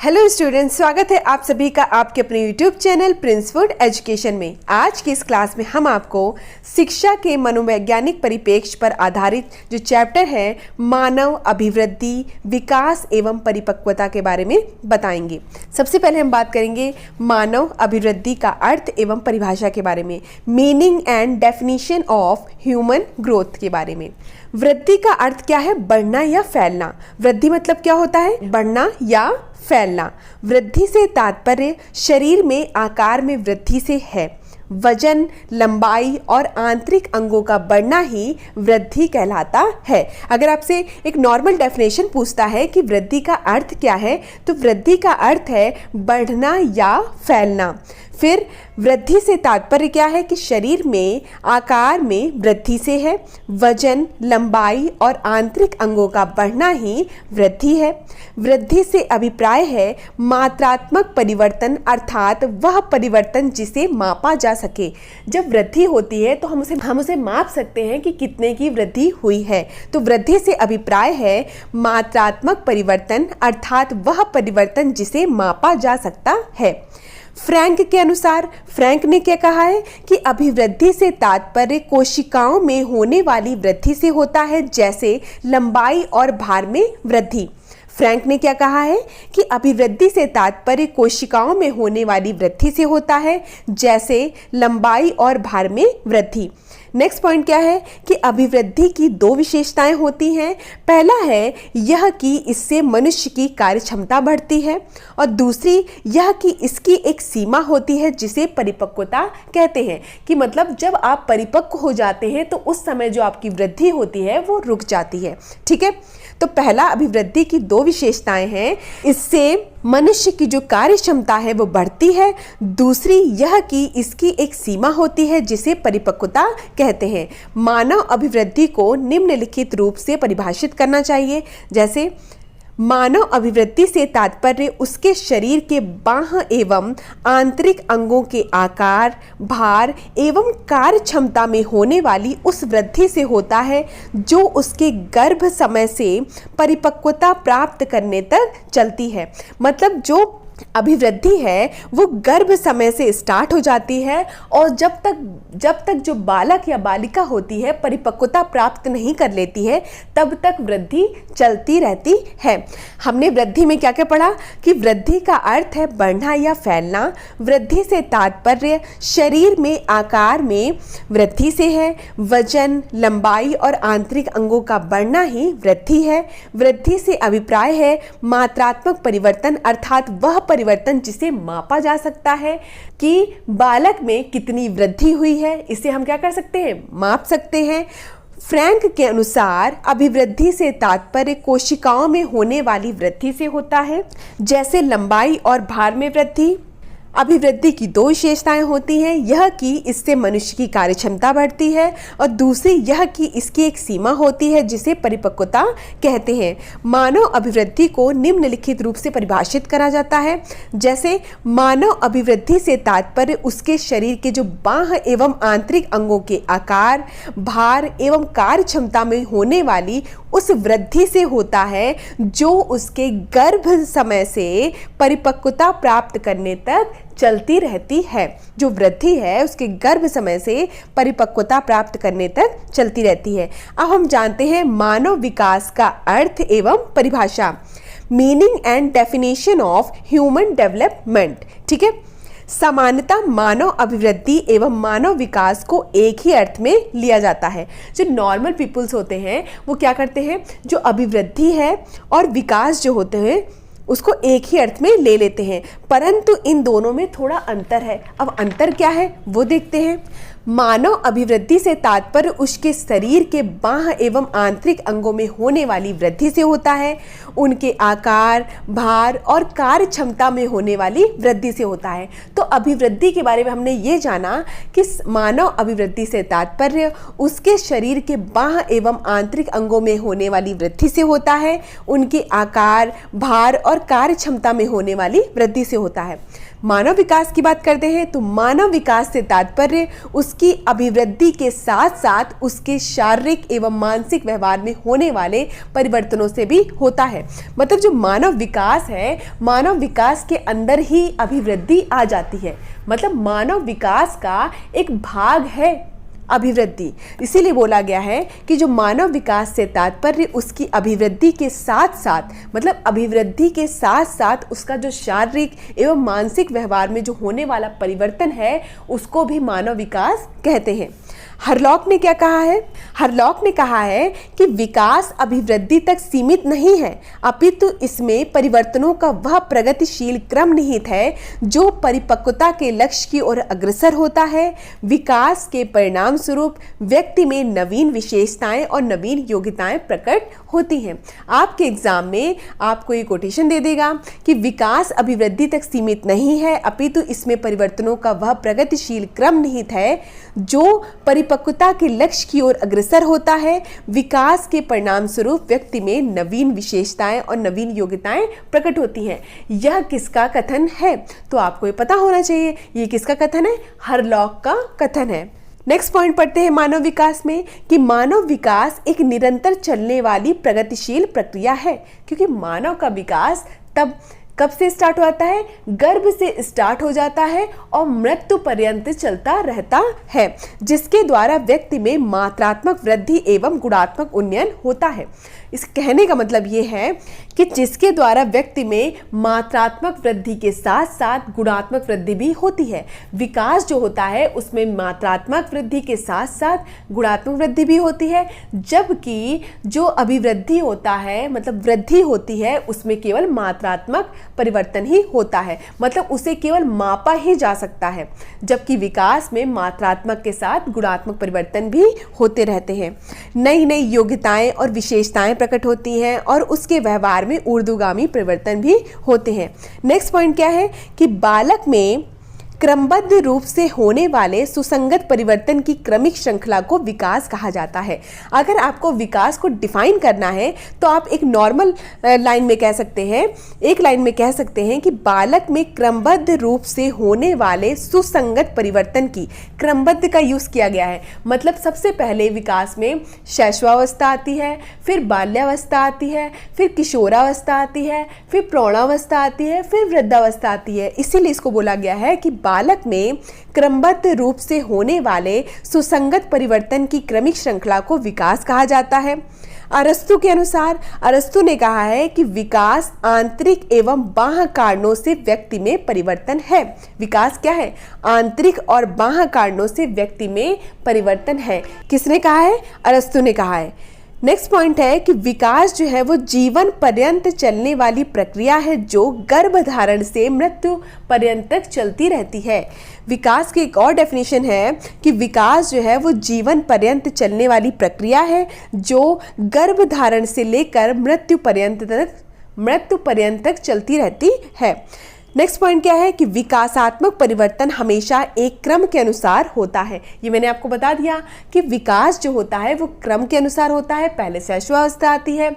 Hello students, स्वागत है आप सभी का आपके अपने यूट्यूब चैनल प्रिंसवुड एजुकेशन में। आज की इस क्लास में हम आपको शिक्षा के मनोवैज्ञानिक परिप्रेक्ष्य पर आधारित जो चैप्टर है मानव अभिवृद्धि, विकास एवं परिपक्वता के बारे में बताएंगे। सबसे पहले हम बात करेंगे मानव अभिवृद्धि का अर्थ एवं परिभाषा के बारे में, meaning and definition of human growth के बारे में। वृद्धि का अर्थ क्या है? बढ़ना या फैलना। वृद्धि मतलब क्या होता है? बढ़ना या फैलना। वृद्धि से तात्पर्य शरीर में आकार में वृद्धि से है। वजन, लंबाई और आंतरिक अंगों का बढ़ना ही वृद्धि कहलाता है। अगर आपसे एक नॉर्मल डेफिनेशन पूछता है कि वृद्धि का अर्थ क्या है, तो वृद्धि का अर्थ है बढ़ना या फैलना। फिर वृद्धि से तात्पर्य क्या है कि शरीर में आकार में वृद्धि से है। वजन, लंबाई और आंतरिक अंगों का बढ़ना ही वृद्धि है। वृद्धि से अभिप्राय है मात्रात्मक परिवर्तन, अर्थात वह परिवर्तन जिसे मापा जा सके। जब वृद्धि होती है तो हम उसे माप सकते हैं कि कितने की वृद्धि हुई है। तो वृद्धि से अभिप्राय है मात्रात्मक परिवर्तन, अर्थात वह परिवर्तन जिसे मापा जा सकता है। फ्रैंक के अनुसार, फ्रैंक ने क्या कहा है कि अभिवृद्धि से तात्पर्य कोशिकाओं में होने वाली वृद्धि से होता है, जैसे लंबाई और भार में वृद्धि। फ्रैंक ने क्या कहा है कि अभिवृद्धि से तात्पर्य कोशिकाओं में होने वाली वृद्धि से होता है, जैसे लंबाई और भार में वृद्धि। नेक्स्ट पॉइंट क्या है कि अभिवृद्धि की दो विशेषताएं होती हैं। पहला है यह कि इससे मनुष्य की कार्य क्षमता बढ़ती है, और दूसरी यह कि इसकी एक सीमा होती है जिसे परिपक्वता कहते हैं। कि मतलब जब आप परिपक्व हो जाते हैं तो उस समय जो आपकी वृद्धि होती है वो रुक जाती है। ठीक है, तो पहला अभिवृद्धि की दो विशेषताएं हैं, इससे मनुष्य की जो कार्य क्षमता है वो बढ़ती है। दूसरी यह कि इसकी एक सीमा होती है जिसे परिपक्वता कहते हैं। मानव अभिवृद्धि को निम्नलिखित रूप से परिभाषित करना चाहिए, जैसे मानव अभिवृद्धि से तात्पर्य उसके शरीर के बाह्य एवं आंतरिक अंगों के आकार, भार एवं कार्य क्षमता में होने वाली उस वृद्धि से होता है जो उसके गर्भ समय से परिपक्वता प्राप्त करने तक चलती है। मतलब जो अभिवृद्धि है वो गर्भ समय से स्टार्ट हो जाती है, और जब तक जो बालक या बालिका होती है परिपक्वता प्राप्त नहीं कर लेती है तब तक वृद्धि चलती रहती है। हमने वृद्धि में क्या क्या पढ़ा कि वृद्धि का अर्थ है बढ़ना या फैलना। वृद्धि से तात्पर्य शरीर में आकार में वृद्धि से है। वजन, लंबाई और आंतरिक अंगों का बढ़ना ही वृद्धि है। वृद्धि से अभिप्राय है मात्रात्मक परिवर्तन, अर्थात वह परिवर्तन जिसे मापा जा सकता है कि बालक में कितनी वृद्धि हुई है, इसे हम क्या कर सकते हैं? माप सकते हैं। फ्रैंक के अनुसार अभिवृद्धि से तात्पर्य कोशिकाओं में होने वाली वृद्धि से होता है, जैसे लंबाई और भार में वृद्धि। अभिवृद्धि की दो विशेषताएं होती हैं, यह कि इससे मनुष्य की कार्य क्षमता बढ़ती है, और दूसरी यह कि इसकी एक सीमा होती है जिसे परिपक्वता कहते हैं। मानव अभिवृद्धि को निम्नलिखित रूप से परिभाषित करा जाता है, जैसे मानव अभिवृद्धि से तात्पर्य उसके शरीर के जो बाह्य एवं आंतरिक अंगों के आकार, भार एवं कार्य क्षमता में होने वाली उस वृद्धि से होता है जो उसके गर्भ समय से परिपक्वता प्राप्त करने तक चलती रहती है। जो वृद्धि है उसके गर्भ समय से परिपक्वता प्राप्त करने तक चलती रहती है। अब हम जानते हैं मानव विकास का अर्थ एवं परिभाषा, meaning and definition of human development. ठीक है, सामान्यतः मानव अभिवृद्धि एवं मानव विकास को एक ही अर्थ में लिया जाता है। जो नॉर्मल पीपल्स होते हैं वो क्या करते हैं, जो अभिवृद्धि है और विकास जो होते हैं उसको एक ही अर्थ में ले लेते हैं, परंतु इन दोनों में थोड़ा अंतर है। अब अंतर क्या है वो देखते हैं। मानव अभिवृद्धि से तात्पर्य उसके शरीर के बाह्य एवं आंतरिक अंगों में होने वाली वृद्धि से होता है। उनके आकार, भार और कार्य क्षमता में होने वाली वृद्धि से होता है। तो अभिवृद्धि के बारे में हमने ये जाना कि मानव अभिवृद्धि से तात्पर्य उसके शरीर के बाह्य एवं आंतरिक अंगों में होने वाली वृद्धि से होता है। उनके आकार, भार और कार्य क्षमता में होने वाली वृद्धि से होता है। मानव विकास की बात करते हैं तो मानव विकास से तात्पर्य उसकी अभिवृद्धि के साथ साथ उसके शारीरिक एवं मानसिक व्यवहार में होने वाले परिवर्तनों से भी होता है। मतलब जो मानव विकास है, मानव विकास के अंदर ही अभिवृद्धि आ जाती है। मतलब मानव विकास का एक भाग है अभिवृद्धि। इसीलिए बोला गया है कि जो मानव विकास से तात्पर्य उसकी अभिवृद्धि के साथ साथ, मतलब अभिवृद्धि के साथ साथ उसका जो शारीरिक एवं मानसिक व्यवहार में जो होने वाला परिवर्तन है उसको भी मानव विकास कहते हैं। हरलॉक ने क्या कहा है? हरलॉक ने कहा है कि विकास अभिवृद्धि तक सीमित नहीं है, अपितु इसमें परिवर्तनों का वह प्रगतिशील क्रम निहित है जो परिपक्वता के लक्ष्य की ओर अग्रसर होता है। विकास के परिणाम स्वरूप व्यक्ति में नवीन विशेषताएं और नवीन योग्यताएं प्रकट होती हैं। आपके एग्जाम में आपको ये कोटेशन दे देगा कि विकास अभिवृद्धि तक सीमित नहीं है, अपितु इसमें परिवर्तनों का वह प्रगतिशील क्रम निहित है जो परिपक्वता के लक्ष्य की ओर अग्रसर होता है। विकास के परिणाम स्वरूप व्यक्ति में नवीन विशेषताएं और नवीन योग्यताएं प्रकट होती हैं। यह किसका कथन है? तो आपको ये पता होना चाहिए ये किसका कथन है? हरलॉक का कथन है। नेक्स्ट पॉइंट पढ़ते हैं मानव विकास में कि मानव विकास एक निरंतर चलने वाली प्रगतिशील प्रक्रिया है, क्योंकि मानव का विकास तब कब से स्टार्ट होता है? गर्भ से स्टार्ट हो जाता है और मृत्यु पर्यंत चलता रहता है, जिसके द्वारा व्यक्ति में मात्रात्मक वृद्धि एवं गुणात्मक उन्नयन होता है। इस कहने का मतलब ये है कि जिसके द्वारा व्यक्ति में मात्रात्मक वृद्धि के साथ साथ गुणात्मक वृद्धि भी होती है। विकास जो होता है उसमें मात्रात्मक वृद्धि के साथ साथ गुणात्मक वृद्धि भी होती है, जबकि जो अभिवृद्धि होता है, मतलब वृद्धि होती है, उसमें केवल मात्रात्मक परिवर्तन ही होता है, मतलब उसे केवल मापा ही जा सकता है, जबकि विकास में मात्रात्मक के साथ गुणात्मक परिवर्तन भी होते रहते हैं। नई नई योग्यताएं और विशेषताएं प्रकट होती हैं और उसके व्यवहार में ऊर्ध्वगामी परिवर्तन भी होते हैं। नेक्स्ट पॉइंट क्या है कि बालक में क्रमबद्ध रूप से होने वाले सुसंगत परिवर्तन की क्रमिक श्रृंखला को विकास कहा जाता है। अगर आपको विकास को डिफाइन करना है तो आप एक नॉर्मल लाइन में कह सकते हैं, एक लाइन में कह सकते हैं कि बालक में क्रमबद्ध रूप से होने वाले सुसंगत परिवर्तन की, क्रमबद्ध का यूज किया गया है। मतलब सबसे पहले विकास में शैशवावस्था आती है, फिर बाल्यावस्था आती है, फिर किशोरावस्था आती है, फिर प्रौढ़ावस्था आती है, फिर वृद्धावस्था आती है। इसीलिए इसको बोला गया है कि बालक में क्रमबद्ध रूप से होने वाले सुसंगत परिवर्तन की क्रमिक श्रृंखला को विकास कहा जाता है। अरस्तु के अनुसार, अरस्तु ने कहा है कि विकास आंतरिक एवं बाह्य कारणों से व्यक्ति में परिवर्तन है। विकास क्या है? आंतरिक और बाह्य कारणों से व्यक्ति में परिवर्तन है। किसने कहा है? अरस्तु ने कहा है। नेक्स्ट पॉइंट है कि विकास जो है वो जीवन पर्यंत चलने वाली प्रक्रिया है जो गर्भधारण से मृत्यु पर्यंत तक चलती रहती है। विकास की एक और डेफिनेशन है कि विकास जो है वो जीवन पर्यंत चलने वाली प्रक्रिया है जो गर्भधारण से लेकर मृत्यु पर्यंत तक चलती रहती है। नेक्स्ट पॉइंट क्या है कि विकासात्मक परिवर्तन हमेशा एक क्रम के अनुसार होता है। ये मैंने आपको बता दिया कि विकास जो होता है वो क्रम के अनुसार होता है। पहले शैशवावस्था आती है,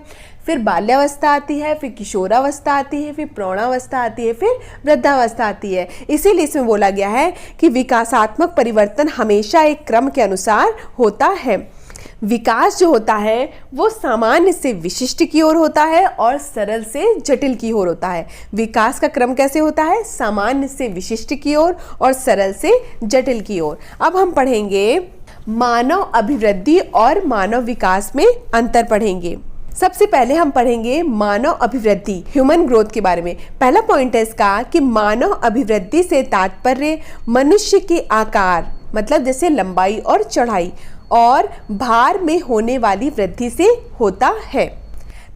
फिर बाल्यावस्था आती है, फिर किशोरावस्था आती है, फिर प्रौढ़ावस्था आती है, फिर वृद्धावस्था आती है। इसीलिए इसमें बोला गया है कि विकासात्मक परिवर्तन हमेशा एक क्रम के अनुसार होता है। विकास जो होता है वो सामान्य से विशिष्ट की ओर होता है और सरल से जटिल की ओर होता है। विकास का क्रम कैसे होता है? सामान्य से विशिष्ट की ओर और सरल से जटिल की ओर। अब हम पढ़ेंगे मानव अभिवृद्धि और मानव विकास में अंतर पढ़ेंगे। सबसे पहले हम पढ़ेंगे मानव अभिवृद्धि, ह्यूमन ग्रोथ के बारे में। पहला पॉइंट है इसका कि मानव अभिवृद्धि से तात्पर्य मनुष्य के आकार, मतलब जैसे लंबाई और चौड़ाई और भार में होने वाली वृद्धि से होता है।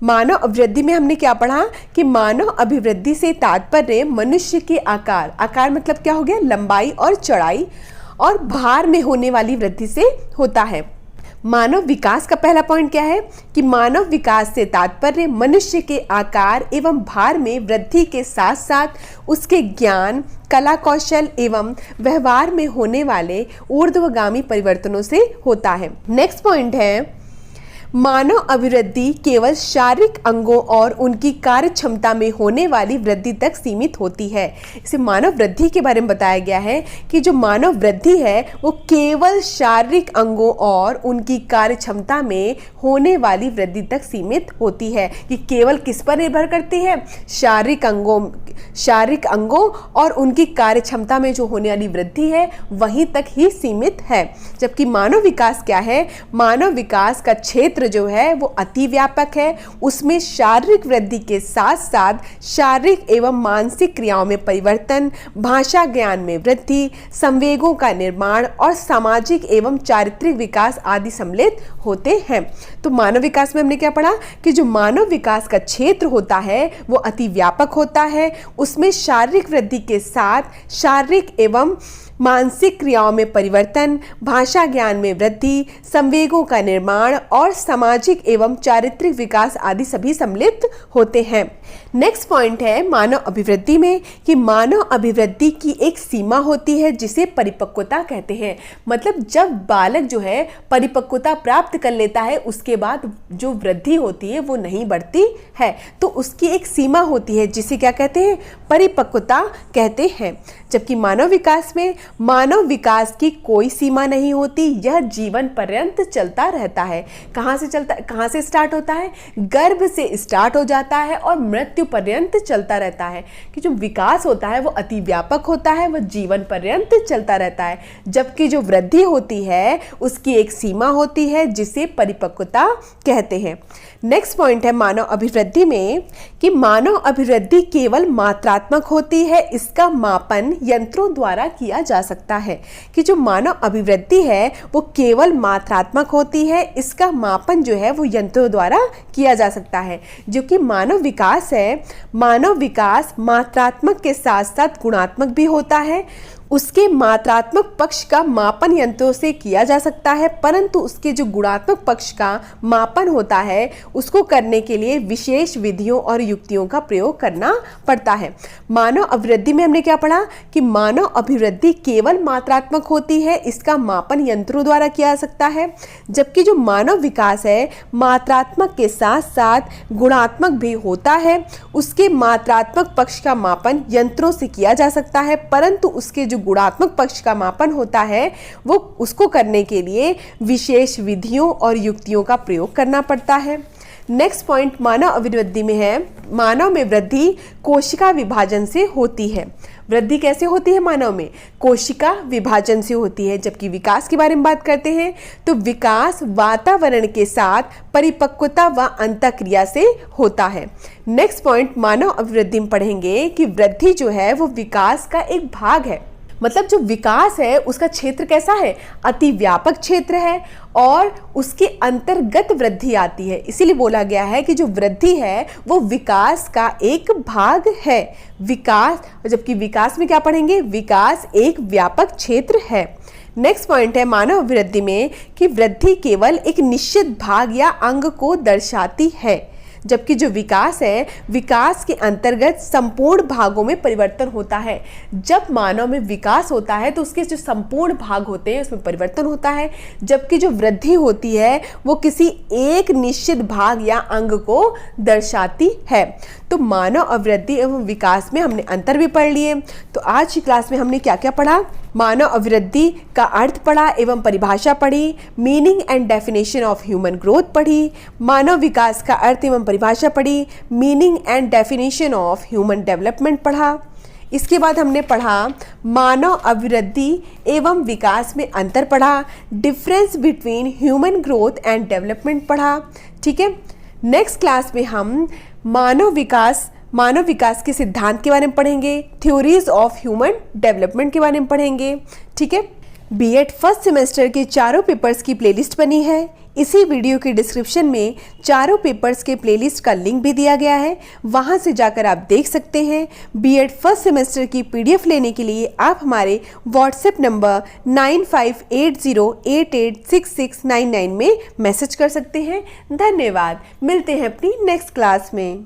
मानव अभिवृद्धि में हमने क्या पढ़ा कि मानव अभिवृद्धि से तात्पर्य मनुष्य के आकार, आकार मतलब क्या हो गया? लंबाई और चौड़ाई, और भार में होने वाली वृद्धि से होता है। मानव विकास का पहला पॉइंट क्या है कि मानव विकास से तात्पर्य मनुष्य के आकार एवं भार में वृद्धि के साथ साथ उसके ज्ञान, कला कौशल एवं व्यवहार में होने वाले ऊर्ध्वगामी परिवर्तनों से होता है। नेक्स्ट पॉइंट है मानव अभिवृद्धि केवल शारीरिक अंगों और उनकी कार्य क्षमता में होने वाली वृद्धि तक सीमित होती है। इसे मानव वृद्धि के बारे में बताया गया है कि जो मानव वृद्धि है वो केवल शारीरिक अंगों और उनकी कार्य क्षमता में होने वाली वृद्धि तक सीमित होती है। कि केवल किस पर निर्भर करती है? शारीरिक अंगों और उनकी कार्य क्षमता में जो होने वाली वृद्धि है वहीं तक ही सीमित है। जबकि मानव विकास क्या है? मानव विकास का क्षेत्र जो है वो अति व्यापक है। उसमें शारीरिक वृद्धि के साथ साथ शारीरिक एवं मानसिक क्रियाओं में परिवर्तन, भाषा ज्ञान में वृद्धि, संवेगों का निर्माण और सामाजिक एवं चारित्रिक विकास आदि सम्मिलित होते हैं। तो मानव विकास में हमने क्या पढ़ा कि जो मानव विकास का क्षेत्र होता है वो अति व्यापक होता है। उसमें शारीरिक वृद्धि के साथ शारीरिक एवं मानसिक क्रियाओं में परिवर्तन, भाषा ज्ञान में वृद्धि, संवेगों का निर्माण और सामाजिक एवं चारित्रिक विकास आदि सभी सम्मिलित होते हैं। नेक्स्ट पॉइंट है मानव अभिवृद्धि में कि मानव अभिवृद्धि की एक सीमा होती है जिसे परिपक्वता कहते हैं। मतलब जब बालक जो है परिपक्वता प्राप्त कर लेता है उसके बाद जो वृद्धि होती है वो नहीं बढ़ती है, तो उसकी एक सीमा होती है जिसे क्या कहते हैं? परिपक्वता कहते हैं। जबकि मानव विकास में मानव विकास की कोई सीमा नहीं होती, यह जीवन पर्यंत चलता रहता है। कहाँ से स्टार्ट होता है? गर्भ से स्टार्ट हो जाता है और मृत्यु पर्यंत चलता रहता है। कि जो विकास होता है वो अति व्यापक होता है, वह जीवन पर्यंत चलता रहता है। जबकि जो वृद्धि होती है उसकी एक सीमा होती है जिसे परिपक्वता कहते हैं। नेक्स्ट पॉइंट है मानव अभिवृद्धि में कि मानव अभिवृद्धि केवल मात्रात्मक होती है, इसका मापन यंत्रों द्वारा किया जा सकता है। कि जो मानव अभिवृद्धि है वो केवल मात्रात्मक होती है, इसका मापन जो है वो यंत्रों द्वारा किया जा सकता है। जो कि मानव विकास है, मानव विकास मात्रात्मक के साथ साथ गुणात्मक भी होता है। उसके मात्रात्मक पक्ष का मापन यंत्रों से किया जा सकता है, परंतु उसके जो गुणात्मक पक्ष का मापन होता है उसको करने के लिए विशेष विधियों और युक्तियों का प्रयोग करना पड़ता है। मानव अभिवृद्धि में हमने क्या पढ़ा कि मानव अभिवृद्धि केवल मात्रात्मक होती है, इसका मापन यंत्रों द्वारा किया जा सकता है। जबकि जो मानव विकास है मात्रात्मक के साथ साथ गुणात्मक भी होता है। उसके मात्रात्मक पक्ष का मापन यंत्रों से किया जा सकता है, परंतु उसके जो गुणात्मक पक्ष का मापन होता है वो उसको करने के लिए विशेष विधियों और युक्तियों का प्रयोग करना पड़ता है। नेक्स्ट पॉइंट मानव अभिवृद्धि में है मानव में वृद्धि कोशिका विभाजन से होती है। वृद्धि कैसे होती है मानव में? कोशिका विभाजन से होती है। जबकि विकास के बारे में बात करते हैं तो विकास वातावरण के साथ परिपक्वता व अंतःक्रिया से होता है। नेक्स्ट पॉइंट मानव अभिवृद्धि में पढ़ेंगे कि वृद्धि जो है वो विकास का एक भाग है। मतलब जो विकास है उसका क्षेत्र कैसा है? अति व्यापक क्षेत्र है और उसके अंतर्गत वृद्धि आती है। इसीलिए बोला गया है कि जो वृद्धि है वो विकास का एक भाग है। विकास, जबकि विकास में क्या पढ़ेंगे? विकास एक व्यापक क्षेत्र है। नेक्स्ट पॉइंट है मानव अभिवृद्धि में कि वृद्धि केवल एक निश्चित भाग या अंग को दर्शाती है। जबकि जो विकास है विकास के अंतर्गत संपूर्ण भागों में परिवर्तन होता है। जब मानव में विकास होता है तो उसके जो संपूर्ण भाग होते हैं उसमें परिवर्तन होता है। जबकि जो वृद्धि होती है वो किसी एक निश्चित भाग या अंग को दर्शाती है। तो मानव अभिवृद्धि एवं विकास में हमने अंतर भी पढ़ लिए। तो आज की क्लास में हमने क्या क्या पढ़ा? मानव अभिवृद्धि का अर्थ पढ़ा एवं परिभाषा पढ़ी, meaning and definition of human growth पढ़ी, मानव विकास का अर्थ एवं परिभाषा पढ़ी, meaning and definition of human development पढ़ा। इसके बाद हमने पढ़ा मानव अभिवृद्धि एवं विकास में अंतर पढ़ा, difference between human growth and development पढ़ा। ठीक है, नेक्स्ट क्लास में हम मानव विकास के सिद्धांत के बारे में पढ़ेंगे, थ्योरीज ऑफ ह्यूमन डेवलपमेंट के बारे में पढ़ेंगे। ठीक है, बीएड फर्स्ट सेमेस्टर के चारों पेपर्स की प्लेलिस्ट बनी है। इसी वीडियो के डिस्क्रिप्शन में चारों पेपर्स के प्लेलिस्ट का लिंक भी दिया गया है, वहां से जाकर आप देख सकते हैं। बीएड फर्स्ट सेमेस्टर की पीडीएफ लेने के लिए आप हमारे व्हाट्सएप नंबर 9580886699 में मैसेज कर सकते हैं। धन्यवाद, मिलते हैं अपनी नेक्स्ट क्लास में।